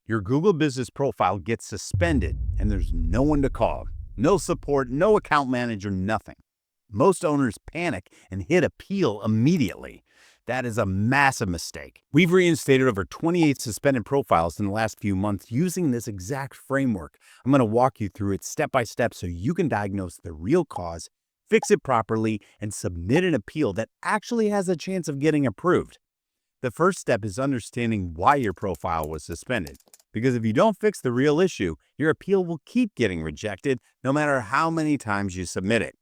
Your Google Business profile gets suspended and there's no one to call. No support, no account manager, nothing. Most owners panic and hit appeal immediately. That is a massive mistake. We've reinstated over 28 suspended profiles in the last few months using this exact framework. I'm going to walk you through it step by step so you can diagnose the real cause, fix it properly, and submit an appeal that actually has a chance of getting approved. The first step is understanding why your profile was suspended. Because if you don't fix the real issue, your appeal will keep getting rejected no matter how many times you submit it.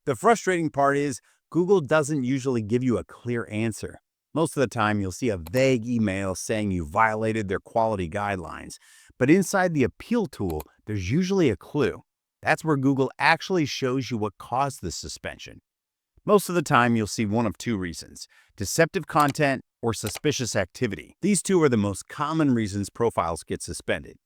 The frustrating part is Google doesn't usually give you a clear answer. Most of the time, you'll see a vague email saying you violated their quality guidelines. But inside the appeal tool, there's usually a clue. That's where Google actually shows you what caused the suspension. Most of the time, you'll see one of two reasons: deceptive content or suspicious activity. These two are the most common reasons profiles get suspended.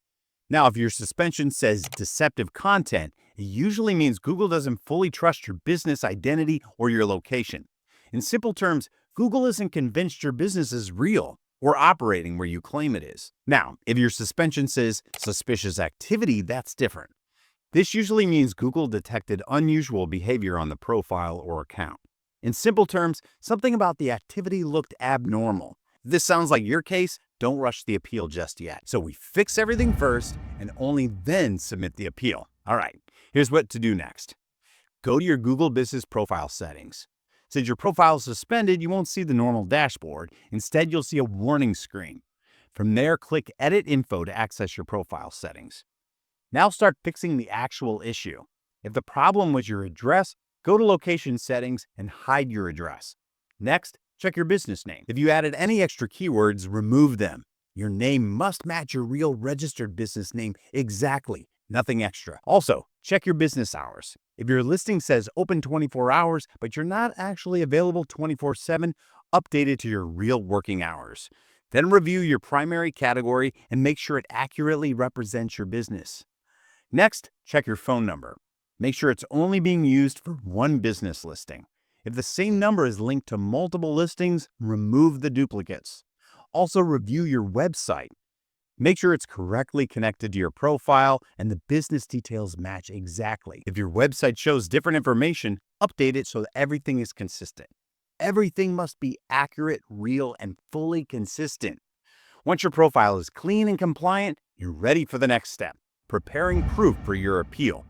Now, if your suspension says deceptive content, it usually means Google doesn't fully trust your business identity or your location. In simple terms, Google isn't convinced your business is real or operating where you claim it is. Now, if your suspension says suspicious activity, that's different. This usually means Google detected unusual behavior on the profile or account. In simple terms, something about the activity looked abnormal. If this sounds like your case, don't rush the appeal just yet. So we fix everything first and only then submit the appeal. All right, here's what to do next. Go to your Google Business Profile settings. Since your profile is suspended, you won't see the normal dashboard. Instead, you'll see a warning screen. From there, click Edit Info to access your profile settings. Now start fixing the actual issue. If the problem was your address, go to Location Settings and hide your address. Next, check your business name. If you added any extra keywords, remove them. Your name must match your real registered business name exactly, nothing extra. Also, check your business hours. If your listing says open 24 hours, but you're not actually available 24/7, update it to your real working hours. Then review your primary category and make sure it accurately represents your business. Next, check your phone number. Make sure it's only being used for one business listing. If the same number is linked to multiple listings, remove the duplicates. Also, review your website. Make sure it's correctly connected to your profile and the business details match exactly. If your website shows different information, update it so that everything is consistent. Everything must be accurate, real, and fully consistent. Once your profile is clean and compliant, you're ready for the next step: preparing proof for your appeal.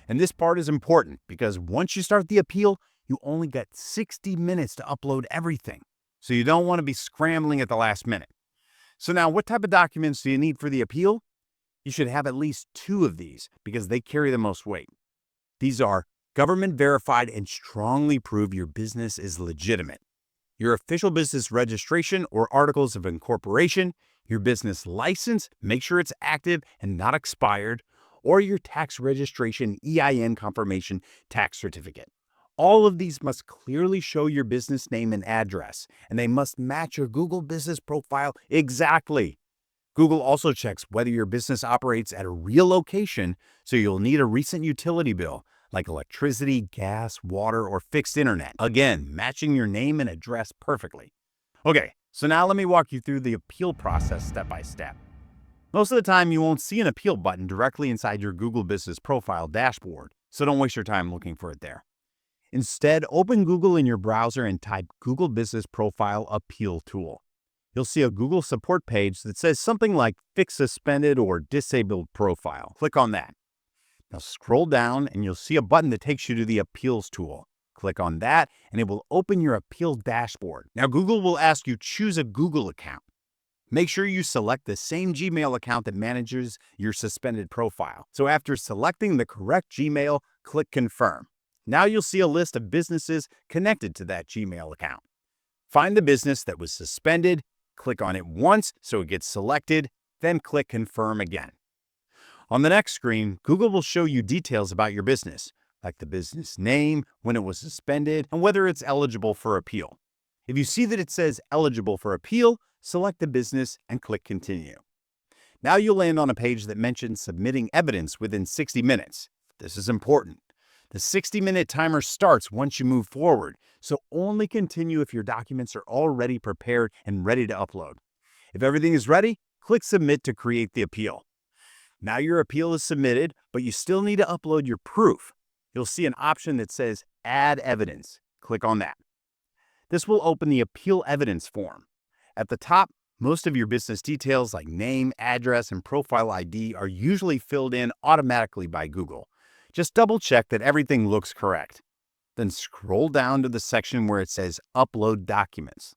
And this part is important because once you start the appeal, you only get 60 minutes to upload everything. So you don't want to be scrambling at the last minute. So now, what type of documents do you need for the appeal? You should have at least 2 of these because they carry the most weight. These are government verified and strongly prove your business is legitimate. Your official business registration or articles of incorporation, your business license, make sure it's active and not expired, or your tax registration EIN confirmation tax certificate. All of these must clearly show your business name and address, and they must match your Google Business Profile exactly. Google also checks whether your business operates at a real location, so you'll need a recent utility bill, like electricity, gas, water, or fixed internet. Again, matching your name and address perfectly. Okay, so now let me walk you through the appeal process step by step. Most of the time, you won't see an appeal button directly inside your Google Business Profile dashboard, so don't waste your time looking for it there. Instead, open Google in your browser and type Google Business Profile Appeal Tool. You'll see a Google support page that says something like Fix Suspended or Disabled Profile. Click on that. Now scroll down and you'll see a button that takes you to the Appeals tool. Click on that and it will open your appeal dashboard. Now Google will ask you choose a Google account. Make sure you select the same Gmail account that manages your suspended profile. So after selecting the correct Gmail, click Confirm. Now you'll see a list of businesses connected to that Gmail account. Find the business that was suspended, click on it once so it gets selected, then click Confirm again. On the next screen, Google will show you details about your business, like the business name, when it was suspended, and whether it's eligible for appeal. If you see that it says Eligible for Appeal, select the business and click Continue. Now you'll land on a page that mentions submitting evidence within 60 minutes. This is important. The 60-minute timer starts once you move forward, so only continue if your documents are already prepared and ready to upload. If everything is ready, Click Submit to create the appeal. Now your appeal is submitted, but you still need to upload your proof. You'll see an option that says Add Evidence. Click on that. This will open the appeal evidence form. At the top, most of your business details like name, address, and profile ID are usually filled in automatically by Google. Just double check that everything looks correct. Then scroll down to the section where it says Upload Documents.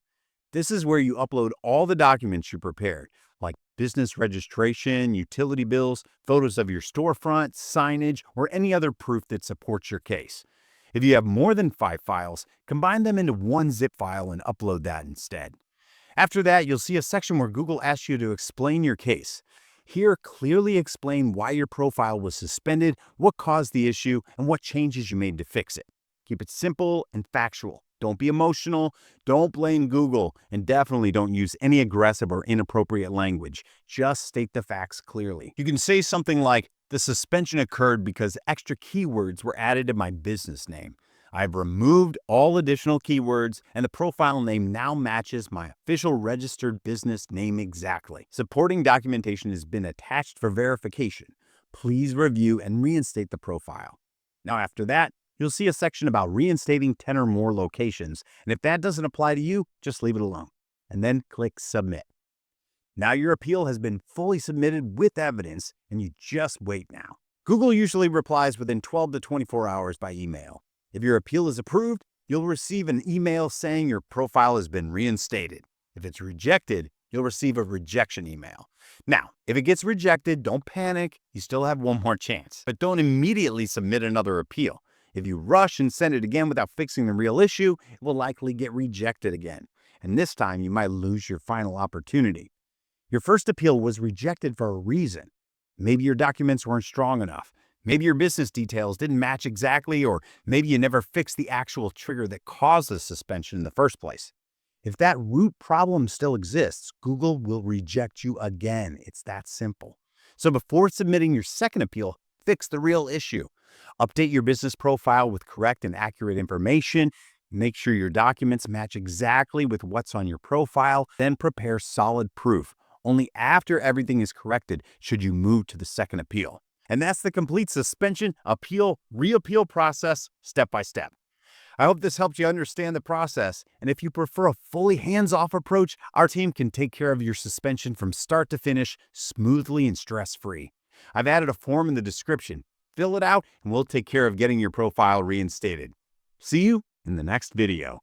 This is where you upload all the documents you prepared, like business registration, utility bills, photos of your storefront, signage, or any other proof that supports your case. If you have more than 5 files, combine them into one zip file and upload that instead. After that, you'll see a section where Google asks you to explain your case. Here, clearly explain why your profile was suspended, what caused the issue, and what changes you made to fix it. Keep it simple and factual. Don't be emotional, don't blame Google, and definitely don't use any aggressive or inappropriate language. Just state the facts clearly. You can say something like, the suspension occurred because extra keywords were added to my business name. I've removed all additional keywords, and the profile name now matches my official registered business name exactly. Supporting documentation has been attached for verification. Please review and reinstate the profile. Now after that, you'll see a section about reinstating 10 or more locations, and if that doesn't apply to you, just leave it alone. And then click Submit. Now your appeal has been fully submitted with evidence, and you just wait now. Google usually replies within 12 to 24 hours by email. If your appeal is approved, you'll receive an email saying your profile has been reinstated. If it's rejected, you'll receive a rejection email. Now, if it gets rejected, don't panic. You still have one more chance. But don't immediately submit another appeal. If you rush and send it again without fixing the real issue, it will likely get rejected again. And this time, you might lose your final opportunity. Your first appeal was rejected for a reason. Maybe your documents weren't strong enough. Maybe your business details didn't match exactly, or maybe you never fixed the actual trigger that caused the suspension in the first place. If that root problem still exists, Google will reject you again. It's that simple. So before submitting your second appeal, fix the real issue. Update your business profile with correct and accurate information. Make sure your documents match exactly with what's on your profile. Then prepare solid proof. Only after everything is corrected should you move to the second appeal. And that's the complete suspension, appeal, reappeal process, step by step. I hope this helped you understand the process. And if you prefer a fully hands-off approach, our team can take care of your suspension from start to finish smoothly and stress-free. I've added a form in the description. Fill it out and we'll take care of getting your profile reinstated. See you in the next video.